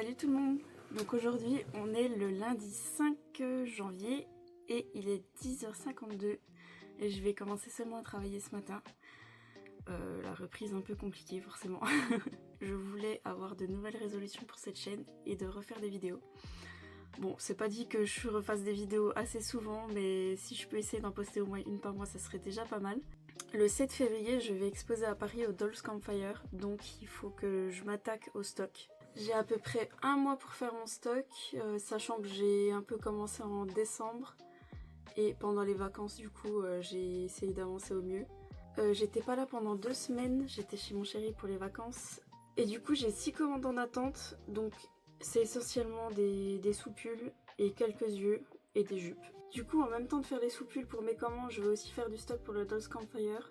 Salut tout le monde. Donc aujourd'hui on est le lundi 5 janvier et il est 10h52 et je vais commencer seulement à travailler ce matin. La reprise un peu compliquée forcément. Je voulais avoir de nouvelles résolutions pour cette chaîne et de refaire des vidéos. Bon, c'est pas dit que je refasse des vidéos assez souvent, mais si je peux essayer d'en poster au moins une par mois, ça serait déjà pas mal. Le 7 février, je vais exposer à Paris au Dolls Campfire, donc il faut que je m'attaque au stock. J'ai à peu près un mois pour faire mon stock, sachant que j'ai un peu commencé en décembre. Et pendant les vacances, du coup, j'ai essayé d'avancer au mieux. J'étais pas là pendant 2 semaines, j'étais chez mon chéri pour les vacances. Et du coup, j'ai 6 commandes en attente, donc c'est essentiellement des soupules et quelques yeux et des jupes. Du coup, en même temps de faire les soupules pour mes commandes, je vais aussi faire du stock pour le Dolls Campfire.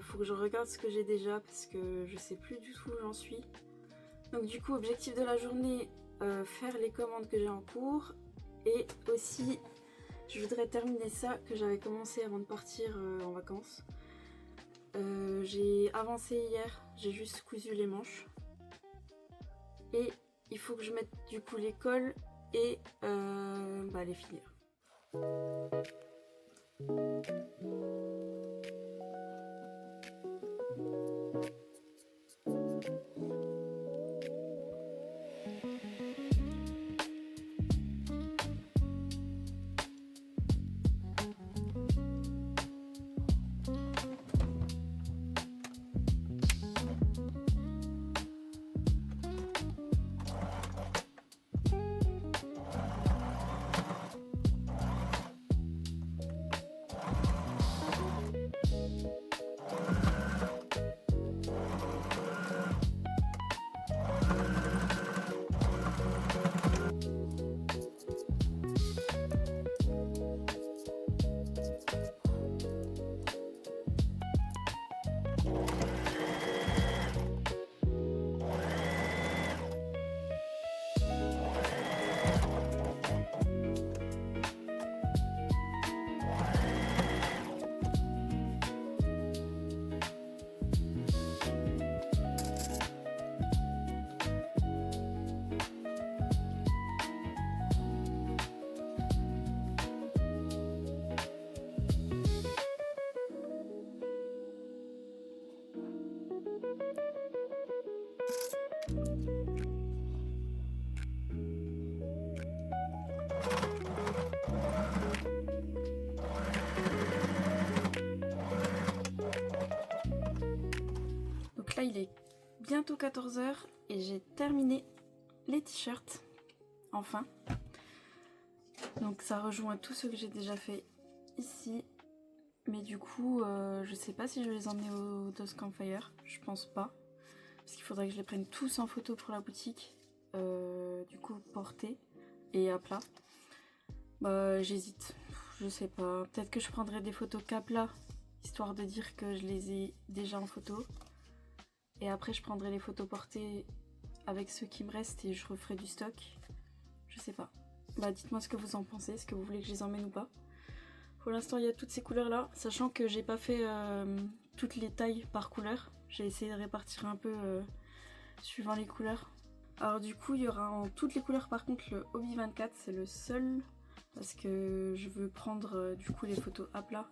Faut que je regarde ce que j'ai déjà parce que je sais plus du tout où j'en suis. Donc du coup, objectif de la journée, faire les commandes que j'ai en cours. Et aussi, je voudrais terminer ça que j'avais commencé avant de partir en vacances. J'ai avancé hier, j'ai juste cousu les manches. Et il faut que je mette du coup les cols et les filières. Donc là il est bientôt 14h et j'ai terminé les t-shirts, enfin. Donc ça rejoint tout ce que j'ai déjà fait ici. Mais du coup, je sais pas si je vais les emmener au Dolls Campfire, je pense pas. Parce qu'il faudrait que je les prenne tous en photo pour la boutique. Du coup, portés et à plat. Bah j'hésite, je sais pas. Peut-être que je prendrai des photos qu'à plat, histoire de dire que je les ai déjà en photo. Et après je prendrai les photos portées avec ceux qui me restent et je referai du stock. Je sais pas. Bah dites-moi ce que vous en pensez, est-ce que vous voulez que je les emmène ou pas. Pour l'instant il y a toutes ces couleurs là, sachant que j'ai pas fait toutes les tailles par couleur. J'ai essayé de répartir un peu suivant les couleurs. Alors du coup il y aura en toutes les couleurs par contre le Hobby 24, c'est le seul. Parce que je veux prendre du coup les photos à plat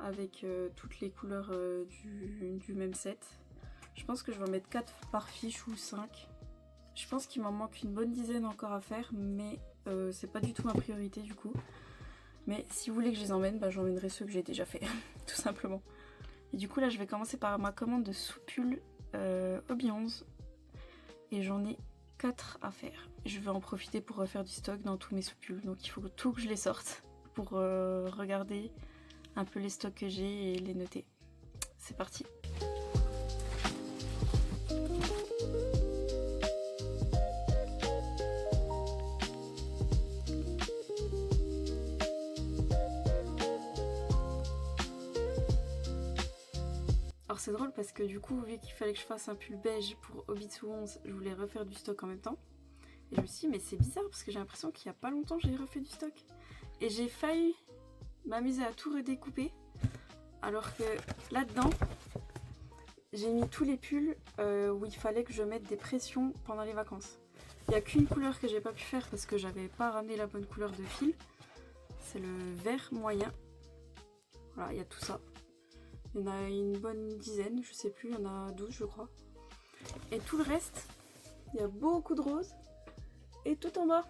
avec toutes les couleurs du même set. Je pense que je vais en mettre 4 par fiche ou 5. Je pense qu'il m'en manque une bonne dizaine encore à faire, mais c'est pas du tout ma priorité du coup. Mais si vous voulez que je les emmène, bah, j'emmènerai ceux que j'ai déjà fait, tout simplement. Et du coup là je vais commencer par ma commande de soupules Hobby 11. Et j'en ai 4 à faire. Je vais en profiter pour refaire du stock dans tous mes soupules, donc il faut tout que je les sorte pour regarder un peu les stocks que j'ai et les noter. C'est parti. Alors c'est drôle parce que du coup, vu qu'il fallait que je fasse un pull beige pour Hobby 11, je voulais refaire du stock en même temps. Et je me suis dit mais c'est bizarre parce que j'ai l'impression qu'il y a pas longtemps j'ai refait du stock. Et j'ai failli m'amuser à tout redécouper. Alors que là-dedans, j'ai mis tous les pulls où il fallait que je mette des pressions pendant les vacances. Il n'y a qu'une couleur que j'ai pas pu faire parce que j'avais pas ramené la bonne couleur de fil. C'est le vert moyen. Voilà, il y a tout ça. Il y en a une bonne dizaine, je sais plus, il y en a 12 je crois. Et tout le reste, il y a beaucoup de roses. Et tout en bas,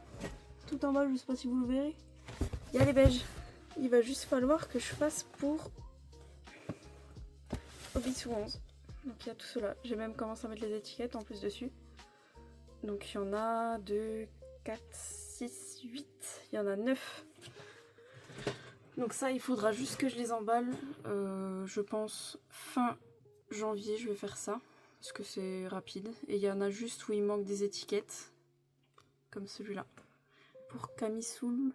je sais pas si vous le verrez, il y a les beiges. Il va juste falloir que je fasse pour Hobby 11. Donc il y a tout cela. J'ai même commencé à mettre les étiquettes en plus dessus. Donc il y en a 2, 4, 6, 8, il y en a 9. Donc ça, il faudra juste que je les emballe. Je pense fin janvier, je vais faire ça. Parce que c'est rapide. Et il y en a juste où il manque des étiquettes. Comme celui-là. Pour Camisoul.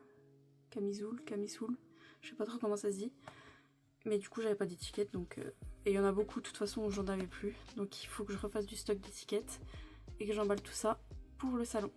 Je sais pas trop comment ça se dit. Mais du coup, j'avais pas d'étiquette. Donc, et il y en a beaucoup, de toute façon, où j'en avais plus. Donc il faut que je refasse du stock d'étiquettes. Et que j'emballe tout ça pour le salon.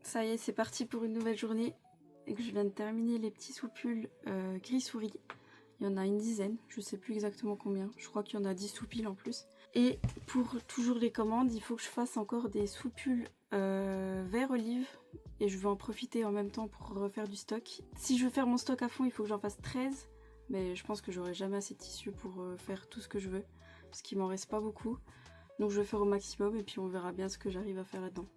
Ça y est, c'est parti pour une nouvelle journée. Et que je viens de terminer les petits sous-pulls gris souris. Il y en a une dizaine, je sais plus exactement combien. Je crois qu'il y en a 10 sous-piles en plus. Et pour toujours les commandes, il faut que je fasse encore des sous-pulls vert olive. Et je vais en profiter en même temps pour refaire du stock. Si je veux faire mon stock à fond, il faut que j'en fasse 13. Mais je pense que j'aurai jamais assez de tissu pour faire tout ce que je veux. Parce qu'il m'en reste pas beaucoup. Donc je vais faire au maximum et puis on verra bien ce que j'arrive à faire là-dedans.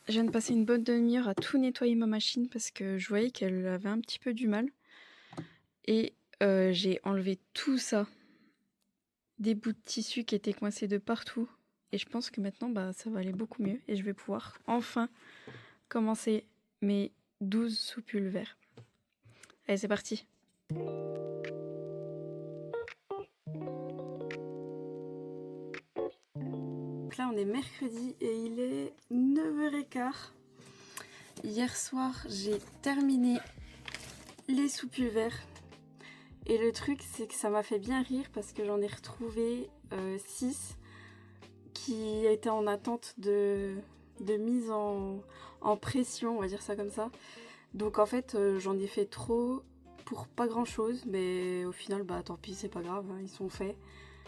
Je viens de passer une bonne demi-heure à tout nettoyer ma machine parce que je voyais qu'elle avait un petit peu du mal. Et j'ai enlevé tout ça. Des bouts de tissu qui étaient coincés de partout. Et je pense que maintenant, ça va aller beaucoup mieux. Et je vais pouvoir enfin commencer mes 12 sous-pulls verts. Allez, c'est parti. Donc là, on est mercredi et il est 9h15. Hier soir, j'ai terminé les sous-pulls verts. Et le truc, c'est que ça m'a fait bien rire parce que j'en ai retrouvé 6 qui étaient en attente de mise en pression, on va dire ça comme ça. Donc en fait, j'en ai fait trop pour pas grand chose, mais au final, tant pis, c'est pas grave, hein, ils sont faits.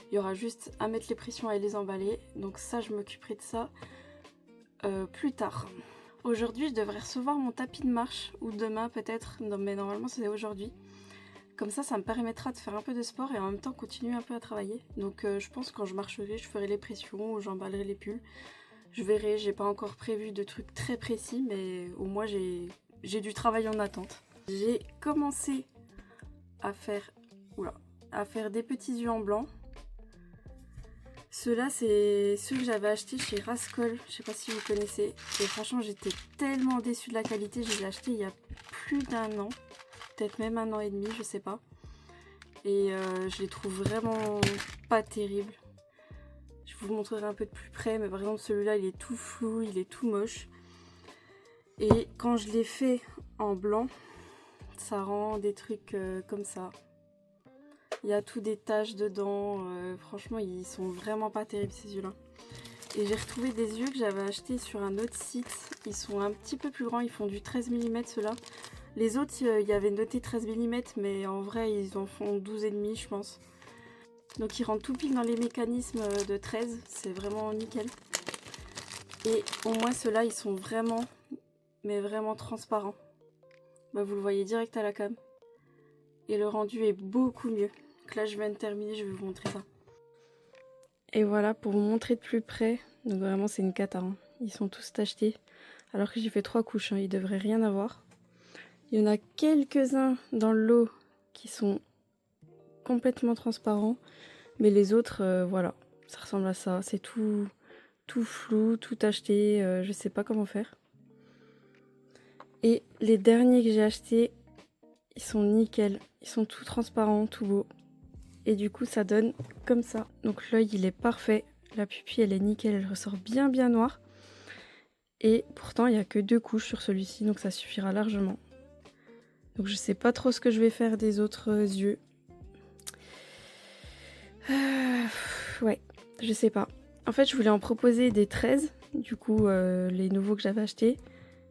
Il y aura juste à mettre les pressions et les emballer. Donc ça, je m'occuperai de ça plus tard. Aujourd'hui, je devrais recevoir mon tapis de marche, ou demain peut-être, mais normalement c'est aujourd'hui. Comme ça me permettra de faire un peu de sport et en même temps continuer un peu à travailler. Donc je pense que quand je marcherai, je ferai les pressions ou j'emballerai les pulls. Je verrai, j'ai pas encore prévu de trucs très précis, mais au moins j'ai j'ai du travail en attente. J'ai commencé à faire, à faire des petits yeux en blanc. Ceux-là, c'est ceux que j'avais achetés chez Rascol, je sais pas si vous connaissez. Et franchement, j'étais tellement déçue de la qualité, je les ai achetés il y a plus d'1 an, peut-être même 1 an et demi, je sais pas. Et je les trouve vraiment pas terribles. Je vous montrerai un peu de plus près, mais par exemple celui-là, il est tout flou, il est tout moche. Et quand je l'ai fait en blanc, ça rend des trucs comme ça. Il y a tout des taches dedans, franchement ils sont vraiment pas terribles ces yeux là. Et j'ai retrouvé des yeux que j'avais achetés sur un autre site, ils sont un petit peu plus grands, ils font du 13 mm ceux-là. Les autres il y avait noté 13 mm mais en vrai ils en font 12,5 je pense. Donc ils rentrent tout pile dans les mécanismes de 13, c'est vraiment nickel. Et au moins ceux-là ils sont vraiment, mais vraiment transparents. Bah, vous le voyez direct à la cam. Et le rendu est beaucoup mieux. Donc là je viens de terminer, je vais vous montrer ça. Et voilà pour vous montrer de plus près. Donc vraiment c'est une cata, hein. Ils sont tous tachetés. Alors que j'ai fait 3 couches, hein. Ils devraient rien avoir. Il y en a quelques-uns dans le lot qui sont complètement transparents. Mais les autres, voilà, ça ressemble à ça. C'est tout flou, tout tacheté. Je sais pas comment faire. Et les derniers que j'ai achetés, ils sont nickel. Ils sont tout transparents, tout beaux. Et du coup ça donne comme ça. Donc l'œil il est parfait, la pupille elle est nickel, elle ressort bien noire. Et pourtant il n'y a que 2 couches sur celui-ci, donc ça suffira largement. Donc je sais pas trop ce que je vais faire des autres yeux. Ouais, je sais pas. En fait je voulais en proposer des 13, du coup les nouveaux que j'avais achetés.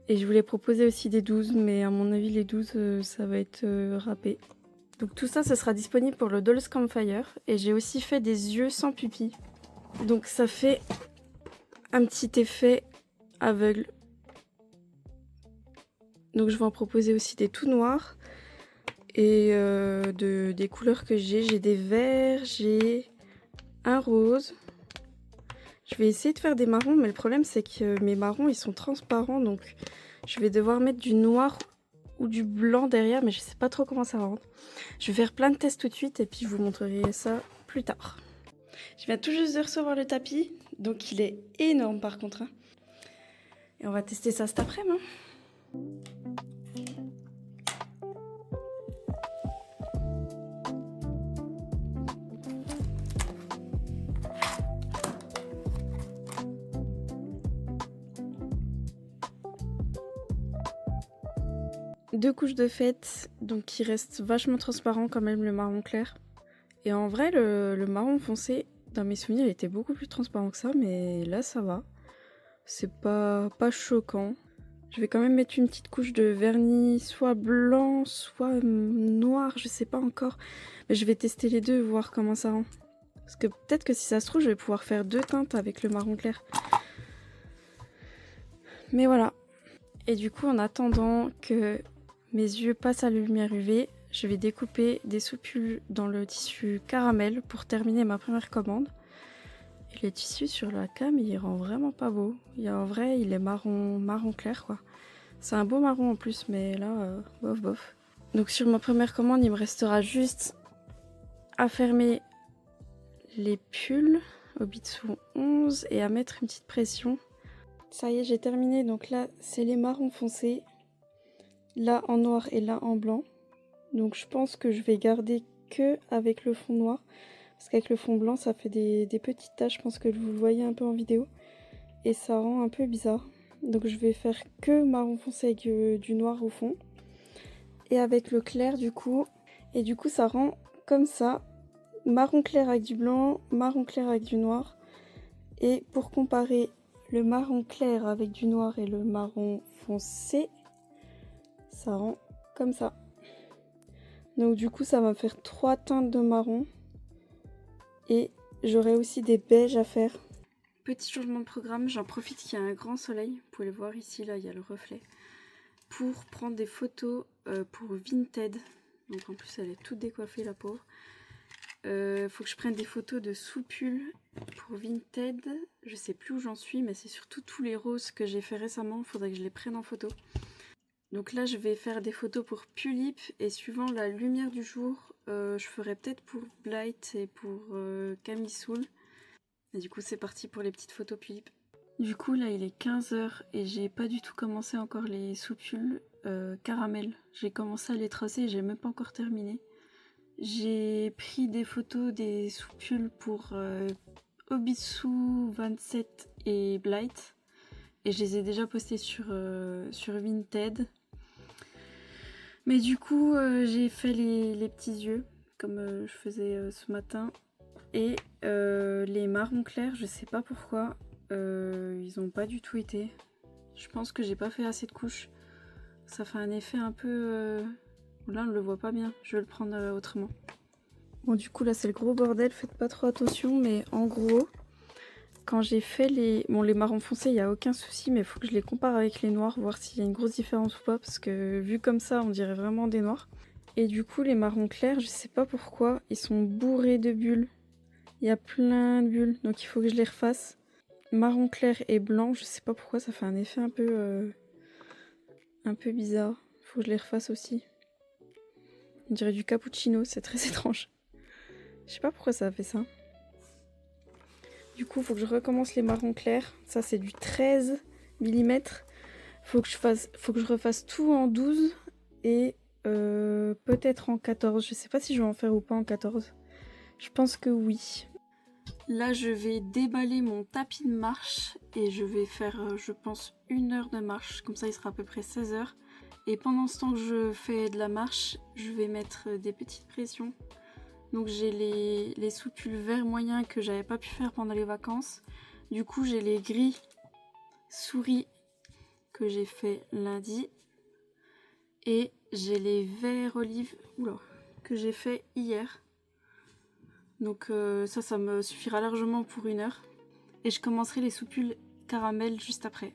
Et je voulais proposer aussi des 12, mais à mon avis les 12 ça va être râpé. Donc tout ça, ce sera disponible pour le Dolls Campfire. Et j'ai aussi fait des yeux sans pupille. Donc ça fait un petit effet aveugle. Donc je vais en proposer aussi des tout noirs. Et des couleurs que j'ai. J'ai des verts, j'ai un rose. Je vais essayer de faire des marrons, mais le problème c'est que mes marrons, ils sont transparents. Donc je vais devoir mettre du noir ou du blanc derrière, mais je sais pas trop comment ça va rendre. Je vais faire plein de tests tout de suite et puis je vous montrerai ça plus tard. Je viens tout juste de recevoir le tapis, donc il est énorme par contre, hein. Et on va tester ça cet après-midi. Deux couches de fête, donc qui restent vachement transparents quand même, le marron clair. Et en vrai, le marron foncé, dans mes souvenirs, il était beaucoup plus transparent que ça, mais là ça va. C'est pas choquant. Je vais quand même mettre une petite couche de vernis, soit blanc, soit noir, je sais pas encore. Mais je vais tester les deux, voir comment ça rend. Parce que peut-être que si ça se trouve, je vais pouvoir faire 2 teintes avec le marron clair. Mais voilà. Et du coup, en attendant que mes yeux passent à la lumière UV, je vais découper des soupules dans le tissu caramel pour terminer ma première commande. Et le tissu sur la cam, il rend vraiment pas beau. En vrai, il est marron clair, quoi. C'est un beau marron en plus, mais là, bof. Donc sur ma première commande, il me restera juste à fermer les pulls au Bitsu 11 et à mettre une petite pression. Ça y est, j'ai terminé. Donc là, c'est les marrons foncés. Là en noir et là en blanc. Donc je pense que je vais garder que avec le fond noir. Parce qu'avec le fond blanc, ça fait des petites taches. Je pense que vous le voyez un peu en vidéo. Et ça rend un peu bizarre. Donc je vais faire que marron foncé avec du noir au fond. Et avec le clair du coup. Et du coup ça rend comme ça. Marron clair avec du blanc, marron clair avec du noir. Et pour comparer le marron clair avec du noir et le marron foncé, ça rend comme ça. Donc du coup ça va faire 3 teintes de marron. Et j'aurai aussi des beiges à faire. Petit changement de programme, j'en profite qu'il y a un grand soleil. Vous pouvez le voir ici, là il y a le reflet. Pour prendre des photos pour Vinted. Donc en plus elle est toute décoiffée la pauvre. Faut que je prenne des photos de soupules pour Vinted. Je sais plus où j'en suis, mais c'est surtout tous les roses que j'ai fait récemment. Il faudrait que je les prenne en photo. Donc là je vais faire des photos pour Pulip et suivant la lumière du jour, je ferai peut-être pour Blight et pour Camille Soul. Et du coup c'est parti pour les petites photos Pulip. Du coup là il est 15h et j'ai pas du tout commencé encore les soupules caramel. J'ai commencé à les tracer et j'ai même pas encore terminé. J'ai pris des photos des soupules pour Obitsu 27 et Blight. Et je les ai déjà postées sur Vinted. Mais du coup, j'ai fait les petits yeux, comme je faisais ce matin. Et les marrons clairs, je sais pas pourquoi, ils ont pas du tout été. Je pense que j'ai pas fait assez de couches. Ça fait un effet un peu... Là, on le voit pas bien. Je vais le prendre autrement. Bon, du coup, là, c'est le gros bordel. Faites pas trop attention, mais en gros... Quand j'ai fait les marrons foncés, il n'y a aucun souci, mais il faut que je les compare avec les noirs, voir s'il y a une grosse différence ou pas, parce que vu comme ça, on dirait vraiment des noirs. Et du coup, les marrons clairs, je sais pas pourquoi, ils sont bourrés de bulles. Il y a plein de bulles, donc il faut que je les refasse. Marron clair et blanc, je sais pas pourquoi, ça fait un effet un peu bizarre. Il faut que je les refasse aussi. On dirait du cappuccino, c'est très étrange. Je sais pas pourquoi ça a fait ça. Du coup, il faut que je recommence les marrons clairs. Ça, c'est du 13 mm. Faut que je refasse tout en 12 et peut-être en 14. Je sais pas si je vais en faire ou pas en 14. Je pense que oui. Là, je vais déballer mon tapis de marche et je vais faire, je pense, 1 heure de marche. Comme ça, il sera à peu près 16 heures. Et pendant ce temps que je fais de la marche, je vais mettre des petites pressions. Donc j'ai les soupules vert moyen que j'avais pas pu faire pendant les vacances. Du coup j'ai les gris souris que j'ai fait lundi. Et j'ai les verts olive que j'ai fait hier. Donc ça me suffira largement pour 1 heure. Et je commencerai les soupules caramel juste après.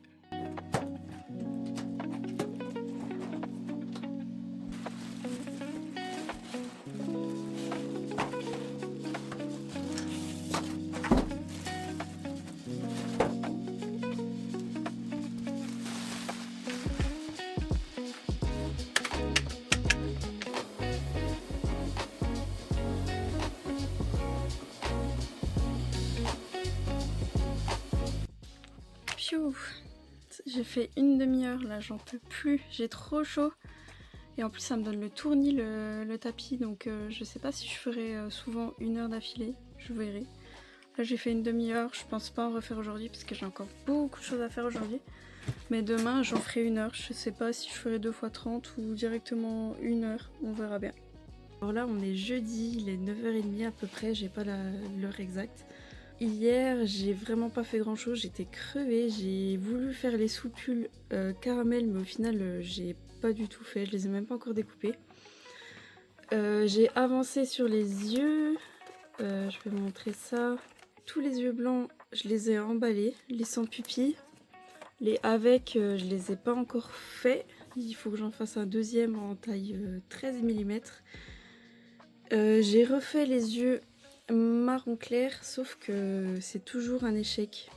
J'ai fait 1 demi-heure là, j'en peux plus, j'ai trop chaud. Et en plus ça me donne le tournis le tapis, donc je sais pas si je ferai souvent 1 heure d'affilée, je verrai. Là j'ai fait 1 demi-heure, je pense pas en refaire aujourd'hui parce que j'ai encore beaucoup de choses à faire aujourd'hui. Mais demain j'en ferai 1 heure, je sais pas si je ferai 2 x 30 ou directement 1 heure, on verra bien. Alors là on est jeudi, il est 9h30 à peu près, j'ai pas l'heure exacte. Hier, j'ai vraiment pas fait grand chose, j'étais crevée, j'ai voulu faire les soupules caramel, mais au final, j'ai pas du tout fait, je les ai même pas encore découpées. J'ai avancé sur les yeux, je vais vous montrer ça. Tous les yeux blancs, je les ai emballés, les sans pupilles. Les avec, je les ai pas encore faits, il faut que j'en fasse un deuxième en taille 13 mm. J'ai refait les yeux marron clair, sauf que c'est toujours un échec.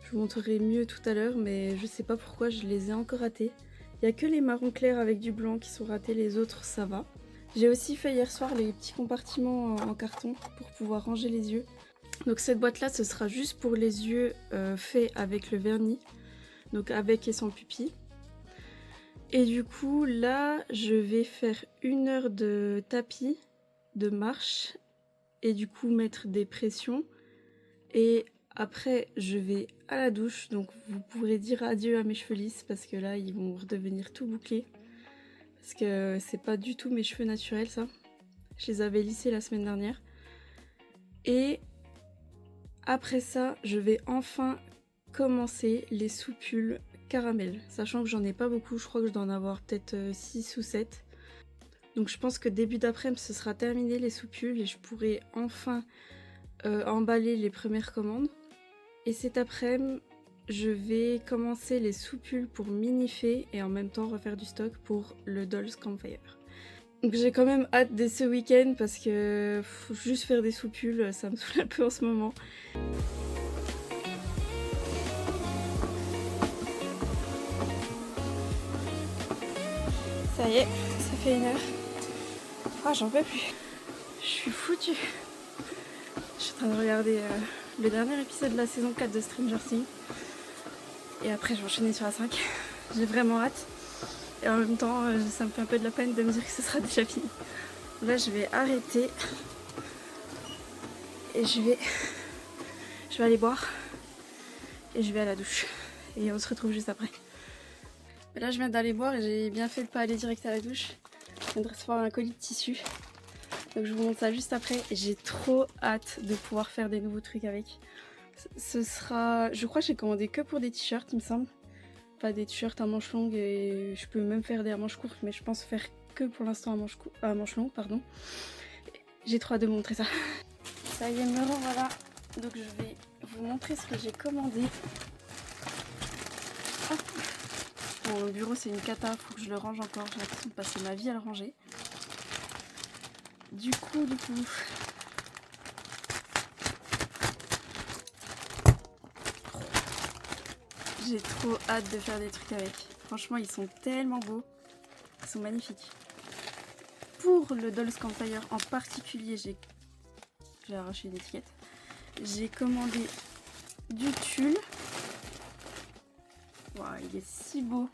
Je vous montrerai mieux tout à l'heure, mais je sais pas pourquoi je les ai encore ratés. Il n'y a que les marrons clairs avec du blanc qui sont ratés, les autres ça va. J'ai aussi fait hier soir les petits compartiments en carton pour pouvoir ranger les yeux. Donc cette boîte là ce sera juste pour les yeux faits avec le vernis, donc avec et sans pupille. Et du coup là je vais faire 1 heure de tapis, de marche, et du coup mettre des pressions. Et après je vais à la douche, donc vous pourrez dire adieu à mes cheveux lisses parce que là ils vont redevenir tout bouclés. Parce que c'est pas du tout mes cheveux naturels ça. Je les avais lissés la semaine dernière. Et après ça, je vais enfin commencer les soupules caramel. Sachant que j'en ai pas beaucoup, je crois que je dois en avoir peut-être 6 ou 7. Donc je pense que début d'après-midi, ce sera terminé les soupules et je pourrai enfin emballer les premières commandes. Et cet après-midi, je vais commencer les soupules pour Minifee et en même temps refaire du stock pour le Dolls Campfire. Donc j'ai quand même hâte dès ce week-end parce que faut juste faire des soupules, ça me saoule un peu en ce moment. Ça y est, ça fait 1 heure. Ah, j'en peux plus. Je suis foutue. Je suis en train de regarder le dernier épisode de la saison 4 de Stranger Things. Et après, je vais enchaîner sur la 5. J'ai vraiment hâte. Et en même temps, ça me fait un peu de la peine de me dire que ce sera déjà fini. Là, je vais arrêter. Et je vais aller boire. Et je vais à la douche. Et on se retrouve juste après. Et là, je viens d'aller boire et j'ai bien fait de pas aller direct à la douche. Je viens de recevoir un colis de tissu. Donc je vous montre ça juste après. Et j'ai trop hâte de pouvoir faire des nouveaux trucs avec. Ce sera... Je crois que j'ai commandé que pour des t-shirts, il me semble. Enfin, des t-shirts à manches longues et je peux même faire des à manches courtes. Mais je pense faire que pour l'instant à manches longues, pardon. J'ai trop hâte de vous montrer ça. Ça y est, me revoilà. Donc je vais vous montrer ce que j'ai commandé. Hop. Bon, le bureau c'est une cata, faut que je le range encore. J'ai l'impression de passer ma vie à le ranger. Du coup, j'ai trop hâte de faire des trucs avec. Franchement, ils sont tellement beaux. Ils sont magnifiques. Pour le Dolls Campfire en particulier, j'ai arraché l'étiquette. J'ai commandé du tulle. Wow, il est si beau.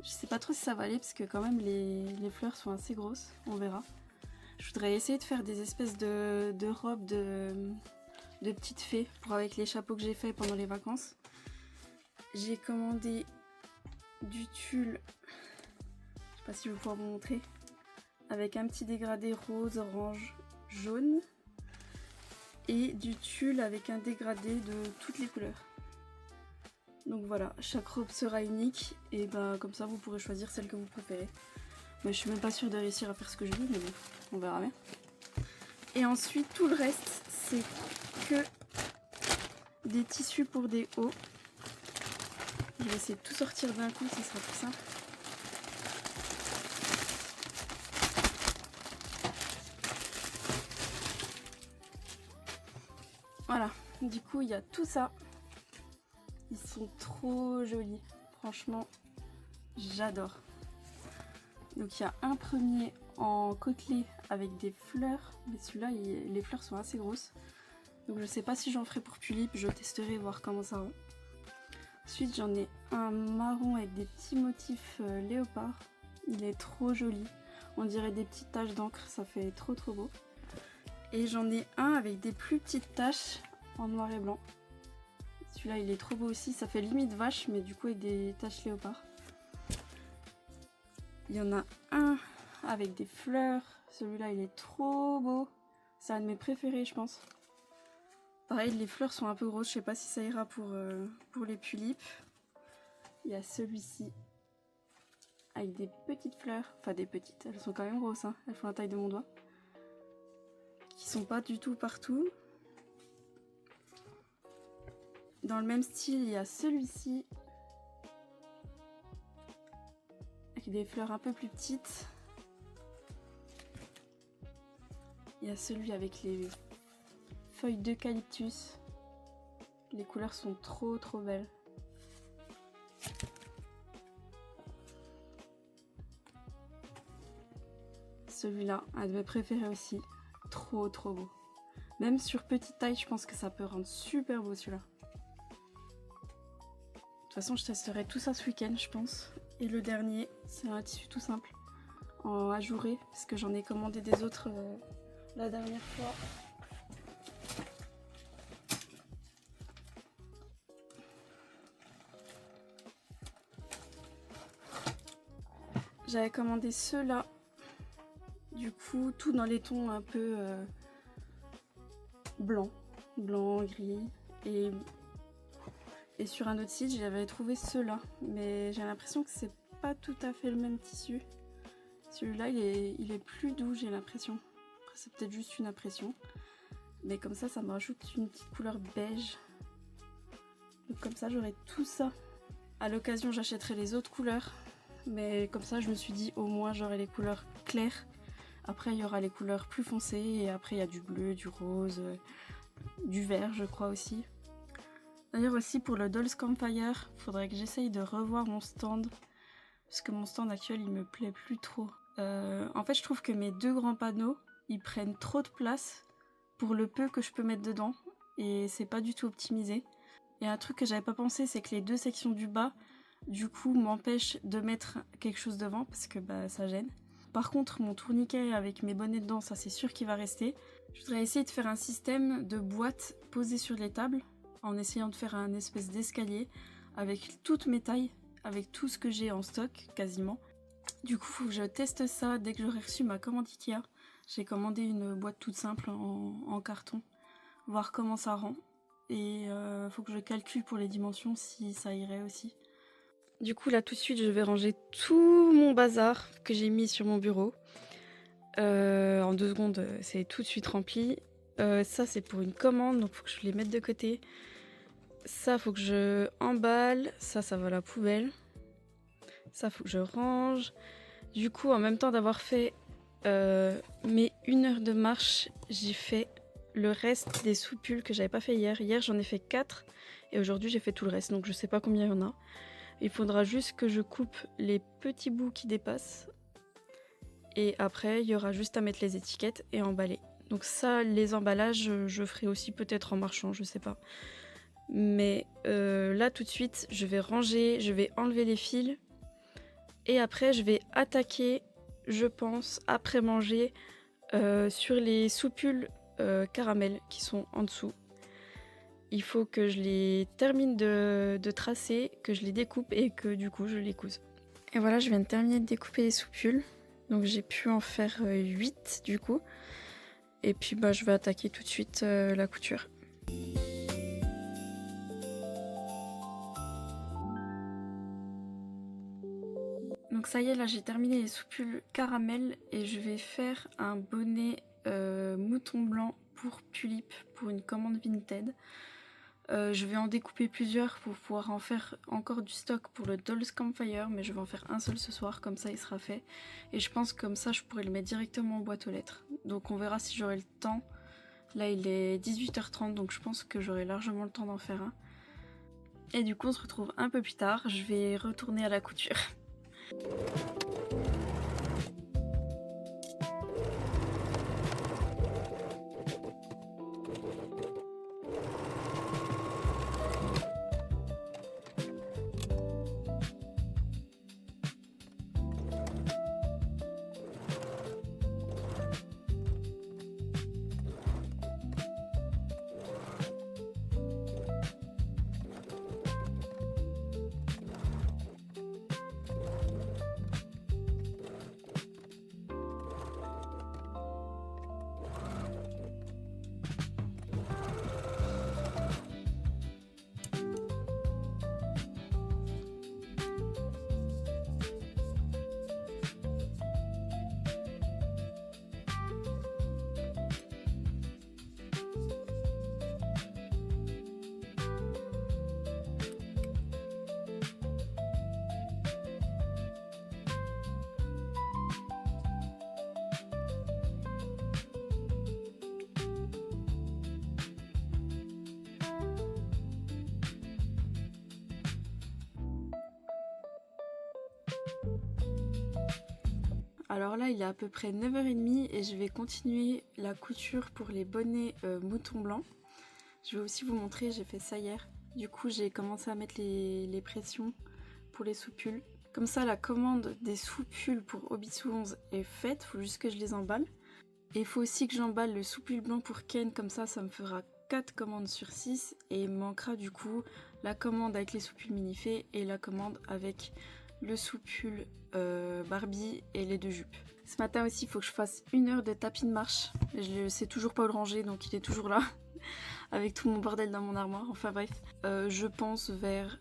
Je sais pas trop si ça va aller parce que quand même les fleurs sont assez grosses. On verra. Je voudrais essayer de faire des espèces de robes de petites fées pour avec les chapeaux que j'ai fait pendant les vacances. J'ai commandé du tulle. Je sais pas si je vais pouvoir vous montrer. Avec un petit dégradé rose, orange, jaune. Et du tulle avec un dégradé de toutes les couleurs. Donc voilà, chaque robe sera unique et bah comme ça vous pourrez choisir celle que vous préférez. Mais je suis même pas sûre de réussir à faire ce que je veux, mais bon, on verra bien. Et ensuite tout le reste c'est que des tissus pour des hauts. Je vais essayer de tout sortir d'un coup, ça sera plus simple. Voilà, du coup il y a tout ça. Ils sont trop jolis, franchement, j'adore. Donc il y a un premier en côtelé avec des fleurs, mais celui-là, les fleurs sont assez grosses. Donc je sais pas si j'en ferai pour Tulip, je testerai voir comment ça rend. Ensuite j'en ai un marron avec des petits motifs léopard. Il est trop joli, on dirait des petites taches d'encre, ça fait trop beau. Et j'en ai un avec des plus petites taches en noir et blanc. Celui-là il est trop beau aussi, ça fait limite vache mais du coup avec des taches léopard. Il y en a un avec des fleurs, celui-là il est trop beau, c'est un de mes préférés je pense. Pareil les fleurs sont un peu grosses, je sais pas si ça ira pour les tulipes. Il y a celui-ci avec des petites fleurs, enfin des petites, elles sont quand même grosses, hein. Elles font la taille de mon doigt. Qui sont pas du tout partout. Dans le même style, il y a celui-ci avec des fleurs un peu plus petites. Il y a celui avec les feuilles d'eucalyptus. Les couleurs sont trop belles. Celui-là, un de mes préférés aussi. Trop beau. Même sur petite taille, je pense que ça peut rendre super beau celui-là. De toute façon, je testerai tout ça ce week-end, je pense. Et le dernier, c'est un tissu tout simple, en ajouré, parce que j'en ai commandé des autres la dernière fois. J'avais commandé ceux-là. Du coup, tout dans les tons un peu blanc, gris. Et sur un autre site, j'avais trouvé ceux-là. Mais j'ai l'impression que c'est pas tout à fait le même tissu. Celui-là, il est plus doux, j'ai l'impression. Après, c'est peut-être juste une impression. Mais comme ça me rajoute une petite couleur beige. Donc comme ça, j'aurai tout ça. À l'occasion, j'achèterai les autres couleurs. Mais comme ça, je me suis dit, au moins, j'aurai les couleurs claires. Après, il y aura les couleurs plus foncées. Et après, il y a du bleu, du rose, du vert, je crois aussi. D'ailleurs aussi, pour le Dolls Campfire, il faudrait que j'essaye de revoir mon stand. parce que mon stand actuel il me plaît plus trop. En fait je trouve que mes 2 grands panneaux ils prennent trop de place pour le peu que je peux mettre dedans et c'est pas du tout optimisé. Et un truc que j'avais pas pensé, c'est que les 2 sections du bas du coup m'empêchent de mettre quelque chose devant parce que ça gêne. Par contre mon tourniquet avec mes bonnets dedans, ça c'est sûr qu'il va rester. Je voudrais essayer de faire un système de boîtes posées sur les tables en essayant de faire un espèce d'escalier avec toutes mes tailles, avec tout ce que j'ai en stock quasiment. Du coup, faut que je teste ça dès que j'aurai reçu ma commande Ikea. J'ai commandé une boîte toute simple en carton, voir comment ça rend. Et faut que je calcule pour les dimensions si ça irait aussi. Du coup, là tout de suite, je vais ranger tout mon bazar que j'ai mis sur mon bureau. En 2 secondes, c'est tout de suite rempli. Ça, c'est pour une commande, donc faut que je les mette de côté. Ça, faut que je emballe. Ça va à la poubelle. Ça, faut que je range. Du coup, en même temps d'avoir fait mes 1 heure de marche, j'ai fait le reste des soupules que j'avais pas fait hier. Hier, j'en ai fait 4 et aujourd'hui, j'ai fait tout le reste. Donc, je sais pas combien il y en a. Il faudra juste que je coupe les petits bouts qui dépassent. Et après, il y aura juste à mettre les étiquettes et emballer. Donc ça, les emballages, je ferai aussi peut-être en marchant, je sais pas. Mais là, tout de suite, je vais ranger, je vais enlever les fils. Et après, je vais attaquer, je pense, après manger, sur les soupules caramel qui sont en dessous. Il faut que je les termine de tracer, que je les découpe et que du coup, je les couse. Et voilà, je viens de terminer de découper les soupules. Donc j'ai pu en faire 8 du coup. Et puis je vais attaquer tout de suite la couture. Donc ça y est, là j'ai terminé les soupules caramel et je vais faire un bonnet mouton blanc pour Pulip pour une commande Vinted. Je vais en découper plusieurs pour pouvoir en faire encore du stock pour le Dolls Campfire, mais je vais en faire un seul ce soir, comme ça il sera fait. Et je pense que comme ça je pourrais le mettre directement en boîte aux lettres. Donc on verra si j'aurai le temps. Là il est 18h30 donc je pense que j'aurai largement le temps d'en faire un. Et du coup on se retrouve un peu plus tard, je vais retourner à la couture. Alors là il est à peu près 9h30 et je vais continuer la couture pour les bonnets mouton blanc. Je vais aussi vous montrer, j'ai fait ça hier. Du coup j'ai commencé à mettre les pressions pour les soupules. Comme ça la commande des soupules pour Hobbiton 11 est faite, il faut juste que je les emballe. Et il faut aussi que j'emballe le soupule blanc pour Ken, comme ça me fera 4 commandes sur 6. Et il me manquera du coup la commande avec les soupules minifées et la commande avec le soupule Barbie et les 2 jupes. Ce matin aussi il faut que je fasse 1 heure de tapis de marche. Je ne sais toujours pas où le ranger donc il est toujours là avec tout mon bordel dans mon armoire. Enfin bref, je pense vers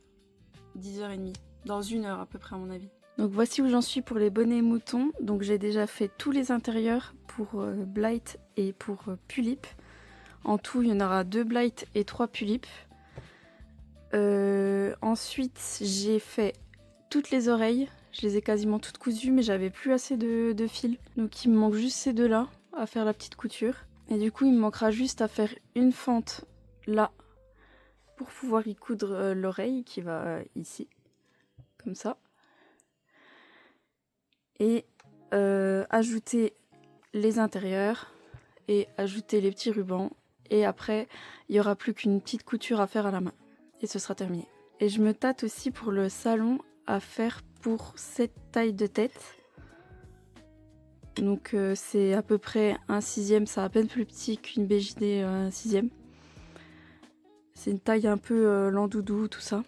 10h30, dans 1 heure à peu près à mon avis. Donc voici où j'en suis pour les bonnets moutons. Donc j'ai déjà fait tous les intérieurs pour Blight et pour Pulip. En tout il y en aura 2 Blight et 3 Pulip. Ensuite j'ai fait toutes les oreilles. Je les ai quasiment toutes cousues mais j'avais plus assez de fil. Donc il me manque juste ces 2 là à faire la petite couture. Et du coup il me manquera juste à faire une fente là pour pouvoir y coudre l'oreille qui va ici. Comme ça. et ajouter les intérieurs et ajouter les petits rubans. Et après, il n'y aura plus qu'une petite couture à faire à la main. Et ce sera terminé. Et je me tâte aussi pour le salon à faire pour cette taille de tête. Donc c'est à peu près un 6e, c'est à peine plus petit qu'une BJD 6e. C'est une taille un peu landoudou, tout ça.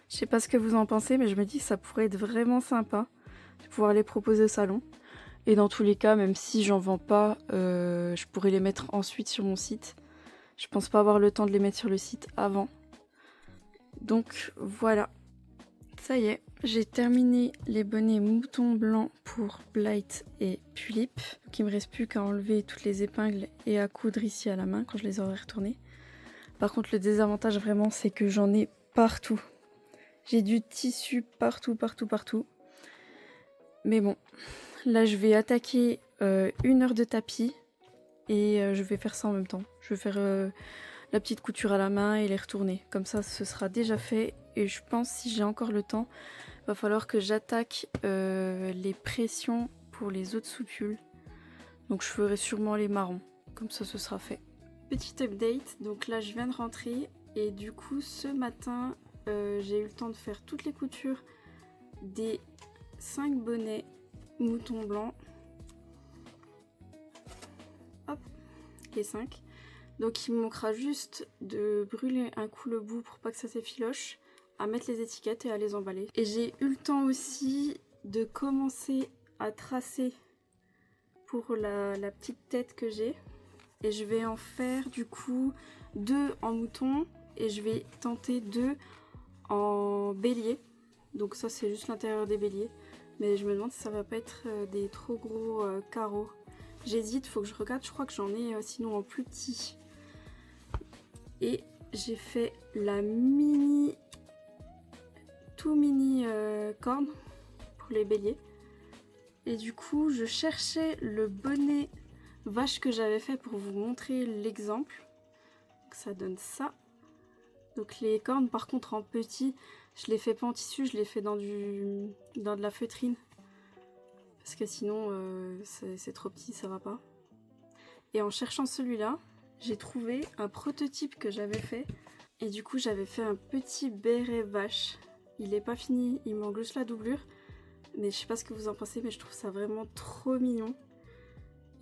Je sais pas ce que vous en pensez, mais je me dis que ça pourrait être vraiment sympa de pouvoir les proposer au salon. Et dans tous les cas, même si j'en vends pas, je pourrais les mettre ensuite sur mon site. Je pense pas avoir le temps de les mettre sur le site avant. Donc voilà, ça y est, j'ai terminé les bonnets moutons blancs pour Blight et Tulip. Donc il me reste plus qu'à enlever toutes les épingles et à coudre ici à la main quand je les aurai retournées. Par contre le désavantage vraiment c'est que j'en ai partout. J'ai du tissu partout. Mais bon, là je vais attaquer 1 heure de tapis et je vais faire ça en même temps. Je vais faire la petite couture à la main et les retourner. Comme ça ce sera déjà fait et je pense si j'ai encore le temps, va falloir que j'attaque les pressions pour les autres soupules. Donc je ferai sûrement les marrons, comme ça ce sera fait. Petit update, donc là je viens de rentrer et du coup ce matin j'ai eu le temps de faire toutes les coutures des 5 bonnets moutons blancs. Hop, les 5. Donc il me manquera juste de brûler un coup le bout pour pas que ça s'effiloche, à mettre les étiquettes et à les emballer. Et j'ai eu le temps aussi de commencer à tracer pour la petite tête que j'ai. Et je vais en faire du coup 2 en mouton et je vais tenter 2 en bélier. Donc ça c'est juste l'intérieur des béliers. Mais je me demande si ça va pas être des trop gros carreaux. J'hésite, faut que je regarde, je crois que j'en ai sinon en plus petit. Et j'ai fait la tout mini corne pour les béliers. Et du coup je cherchais le bonnet vache que j'avais fait pour vous montrer l'exemple. Ça donne ça. Donc les cornes par contre en petit, je les fais pas en tissu, je les fais dans de la feutrine. Parce que sinon c'est trop petit, ça va pas. Et en cherchant celui-là, j'ai trouvé un prototype que j'avais fait. Et du coup j'avais fait un petit béret vache. Il est pas fini, il manque juste la doublure. Mais je sais pas ce que vous en pensez, mais je trouve ça vraiment trop mignon.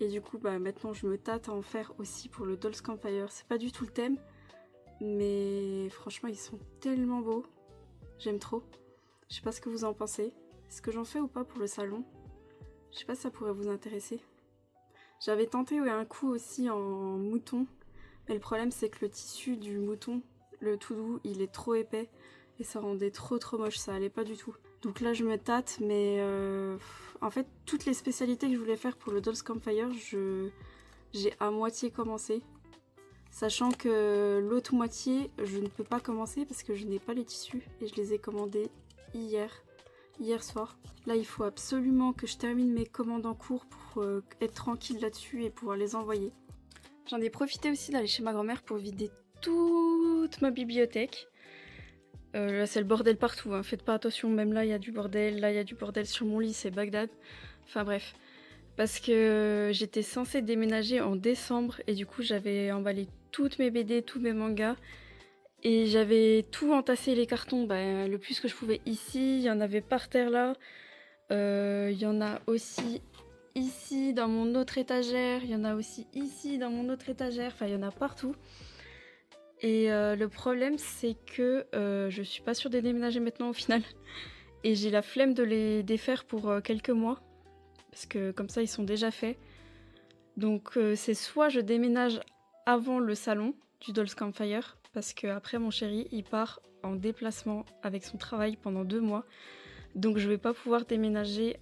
Et du coup bah maintenant je me tâte à en faire aussi pour le Dolls Campfire. C'est pas du tout le thème, mais franchement ils sont tellement beaux. J'aime trop. Je sais pas ce que vous en pensez. Est-ce que j'en fais ou pas pour le salon? Je sais pas si ça pourrait vous intéresser. J'avais tenté un coup aussi en mouton, mais le problème c'est que le tissu du mouton, le tout doux, il est trop épais et ça rendait trop moche, ça allait pas du tout. Donc là je me tâte, mais en fait toutes les spécialités que je voulais faire pour le Dolls Campfire, j'ai à moitié commencé. Sachant que l'autre moitié, je ne peux pas commencer parce que je n'ai pas les tissus et je les ai commandés hier soir. Là il faut absolument que je termine mes commandes en cours pour être tranquille là-dessus et pouvoir les envoyer. J'en ai profité aussi d'aller chez ma grand-mère pour vider toute ma bibliothèque. Là c'est le bordel partout, hein. Faites pas attention, même là il y a du bordel, là il y a du bordel sur mon lit, c'est Bagdad. Enfin bref, parce que j'étais censée déménager en décembre et du coup j'avais emballé toutes mes BD, tous mes mangas. Et j'avais tout entassé les cartons, le plus que je pouvais ici, il y en avait par terre là. Il y en a aussi ici dans mon autre étagère, il y en a aussi ici dans mon autre étagère, enfin il y en a partout. Et le problème c'est que je suis pas sûre de déménager maintenant au final. Et j'ai la flemme de les défaire pour quelques mois, parce que comme ça ils sont déjà faits. Donc c'est soit je déménage avant le salon du Dolls Campfire, parce que après mon chéri il part en déplacement avec son travail pendant 2 mois. Donc je vais pas pouvoir déménager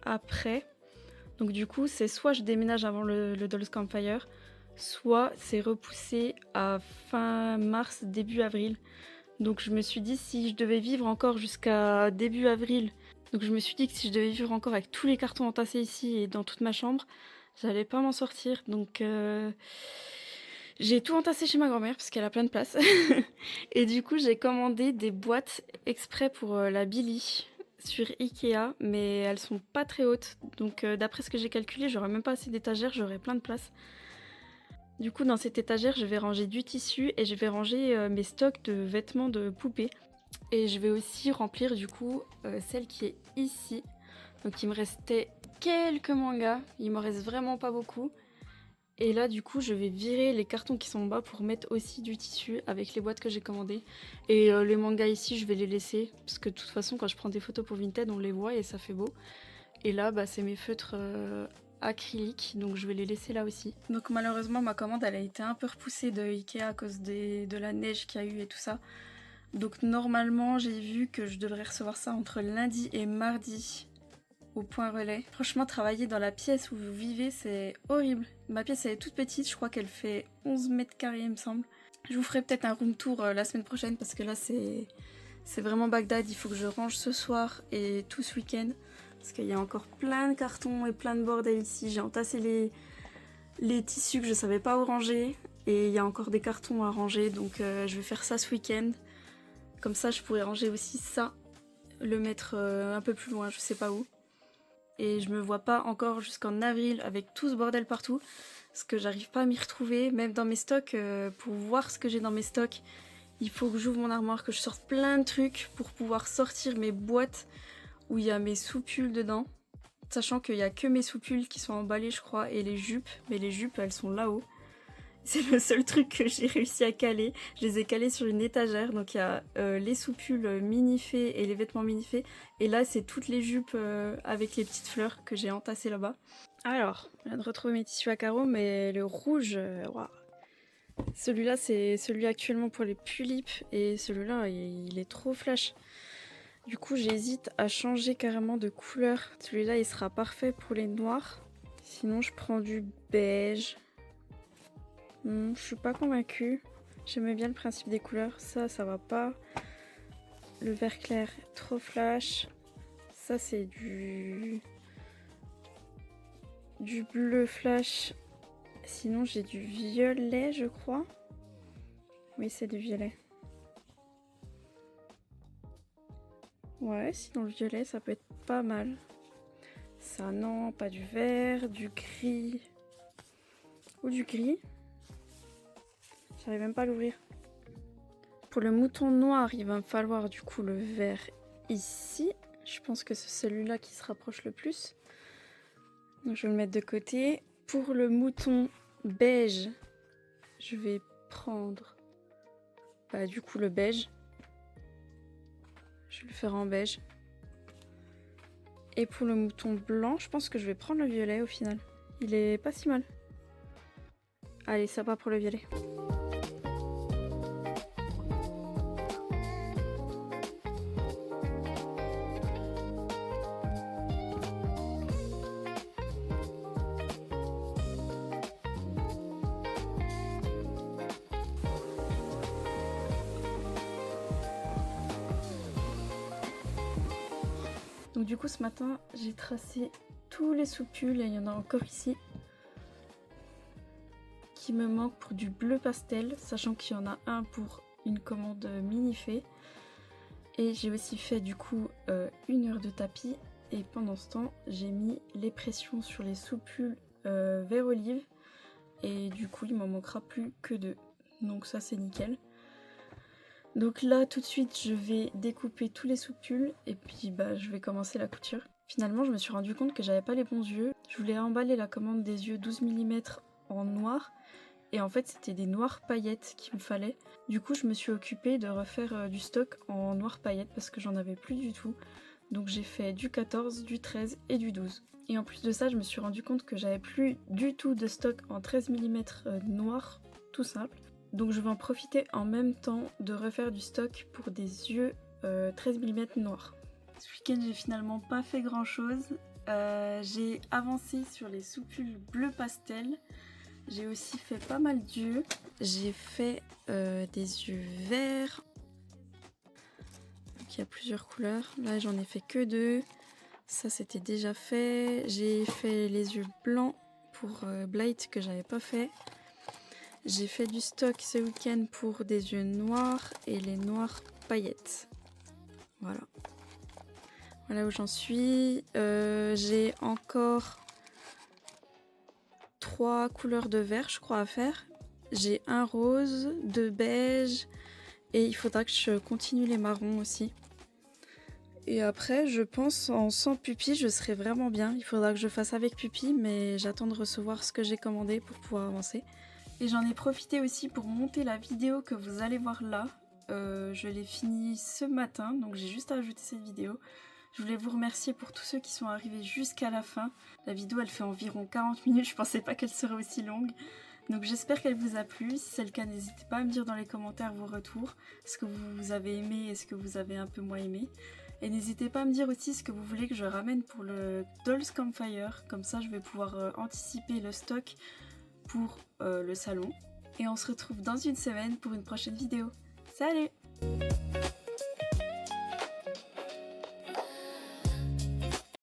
après. Donc du coup c'est soit je déménage avant le Dolls Campfire, soit c'est repoussé à fin mars, début avril. Donc je me suis dit si je devais vivre encore jusqu'à début avril, donc je me suis dit que si je devais vivre encore avec tous les cartons entassés ici et dans toute ma chambre, j'allais pas m'en sortir. Donc j'ai tout entassé chez ma grand-mère parce qu'elle a plein de place. Et du coup j'ai commandé des boîtes exprès pour la Billy. sur Ikea, mais elles sont pas très hautes. Donc d'après ce que j'ai calculé, j'aurais même pas assez d'étagères, j'aurais plein de place. Du coup, dans cette étagère, je vais ranger du tissu et je vais ranger mes stocks de vêtements de poupées. Et je vais aussi remplir du coup celle qui est ici. Donc il me restait quelques mangas, il m'en reste vraiment pas beaucoup. Et là du coup je vais virer les cartons qui sont en bas pour mettre aussi du tissu avec les boîtes que j'ai commandées. Et les mangas ici je vais les laisser parce que de toute façon quand je prends des photos pour Vinted on les voit et ça fait beau. Et là bah, c'est mes feutres acryliques donc je vais les laisser là aussi. Donc malheureusement ma commande elle a été un peu repoussée de Ikea à cause de la neige qu'il y a eu et tout ça. Donc normalement j'ai vu que je devrais recevoir ça entre lundi et mardi au point relais. Franchement travailler dans la pièce où vous vivez c'est horrible. Ma pièce elle est toute petite, je crois qu'elle fait 11 mètres carrés il me semble. Je vous ferai peut-être un room tour la semaine prochaine parce que là c'est vraiment Bagdad, il faut que je range ce soir et tout ce week-end. Parce qu'il y a encore plein de cartons et plein de bordel ici. J'ai entassé les tissus que je savais pas où ranger et il y a encore des cartons à ranger donc je vais faire ça ce week-end. Comme ça je pourrais ranger aussi ça, le mettre un peu plus loin, je sais pas où. Et je me vois pas encore jusqu'en avril avec tout ce bordel partout parce que j'arrive pas à m'y retrouver, même dans mes stocks. Pour voir ce que j'ai dans mes stocks, il faut que j'ouvre mon armoire, que je sorte plein de trucs pour pouvoir sortir mes boîtes où il y a mes soupules dedans. Sachant qu'il y a que mes soupules qui sont emballées je crois et les jupes, mais les jupes elles sont là-haut. C'est le seul truc que j'ai réussi à caler. Je les ai calés sur une étagère. Donc il y a les soupules mini-fées et les vêtements mini-fées. Et là, c'est toutes les jupes avec les petites fleurs que j'ai entassées là-bas. Alors, je viens de retrouver mes tissus à carreaux, mais le rouge, waouh. Celui-là, c'est celui actuellement pour les tulipes. Et celui-là, il est trop flash. Du coup, j'hésite à changer carrément de couleur. Celui-là, il sera parfait pour les noirs. Sinon, je prends du beige. Je suis pas convaincue. J'aimais bien le principe des couleurs. Ça va pas. Le vert clair, trop flash. Ça, c'est du bleu flash. Sinon, j'ai du violet, je crois. Oui, c'est du violet. Ouais, sinon le violet, ça peut être pas mal. Ça, non, pas du vert, du gris. Ou du gris. J'arrive même pas à l'ouvrir. Pour le mouton noir, il va me falloir du coup le vert ici. Je pense que c'est celui-là qui se rapproche le plus. Donc je vais le mettre de côté. Pour le mouton beige, je vais prendre du coup le beige. Je vais le faire en beige. Et pour le mouton blanc, je pense que je vais prendre le violet au final. Il est pas si mal. Allez, ça va pour le violet. Donc du coup ce matin j'ai tracé tous les soupules et il y en a encore ici qui me manquent pour du bleu pastel, sachant qu'il y en a un pour une commande mini-fée. Et j'ai aussi fait du coup 1 heure de tapis et pendant ce temps j'ai mis les pressions sur les soupules vert olive et du coup il m'en manquera plus que 2. Donc ça c'est nickel. Donc là tout de suite je vais découper tous les soupules et puis je vais commencer la couture. Finalement je me suis rendu compte que j'avais pas les bons yeux. Je voulais emballer la commande des yeux 12 mm en noir et en fait c'était des noirs paillettes qu'il me fallait. Du coup je me suis occupée de refaire du stock en noir paillettes parce que j'en avais plus du tout. Donc j'ai fait du 14, du 13 et du 12. Et en plus de ça je me suis rendu compte que j'avais plus du tout de stock en 13 mm noir tout simple. Donc je vais en profiter en même temps de refaire du stock pour des yeux 13 mm noirs. Ce week-end j'ai finalement pas fait grand chose. J'ai avancé sur les soupules bleu pastel. J'ai aussi fait pas mal d'yeux. J'ai fait des yeux verts. Donc il y a plusieurs couleurs. Là j'en ai fait que 2. Ça c'était déjà fait. J'ai fait les yeux blancs pour Blight que j'avais pas fait. J'ai fait du stock ce week-end pour des yeux noirs et les noirs paillettes. Voilà. Voilà où j'en suis. J'ai encore 3 couleurs de vert, je crois, à faire. J'ai un rose, 2 beige et il faudra que je continue les marrons aussi. Et après, je pense en sans pupille, je serai vraiment bien. Il faudra que je fasse avec pupille, mais j'attends de recevoir ce que j'ai commandé pour pouvoir avancer. Et j'en ai profité aussi pour monter la vidéo que vous allez voir là. Je l'ai finie ce matin, donc j'ai juste à ajouter cette vidéo. Je voulais vous remercier pour tous ceux qui sont arrivés jusqu'à la fin. La vidéo, elle fait environ 40 minutes, je pensais pas qu'elle serait aussi longue. Donc j'espère qu'elle vous a plu. Si c'est le cas, n'hésitez pas à me dire dans les commentaires vos retours. Ce que vous avez aimé et ce que vous avez un peu moins aimé. Et n'hésitez pas à me dire aussi ce que vous voulez que je ramène pour le Dolls Campfire. Comme ça, je vais pouvoir anticiper le stock pour le salon. Et on se retrouve dans une semaine pour une prochaine vidéo. Salut!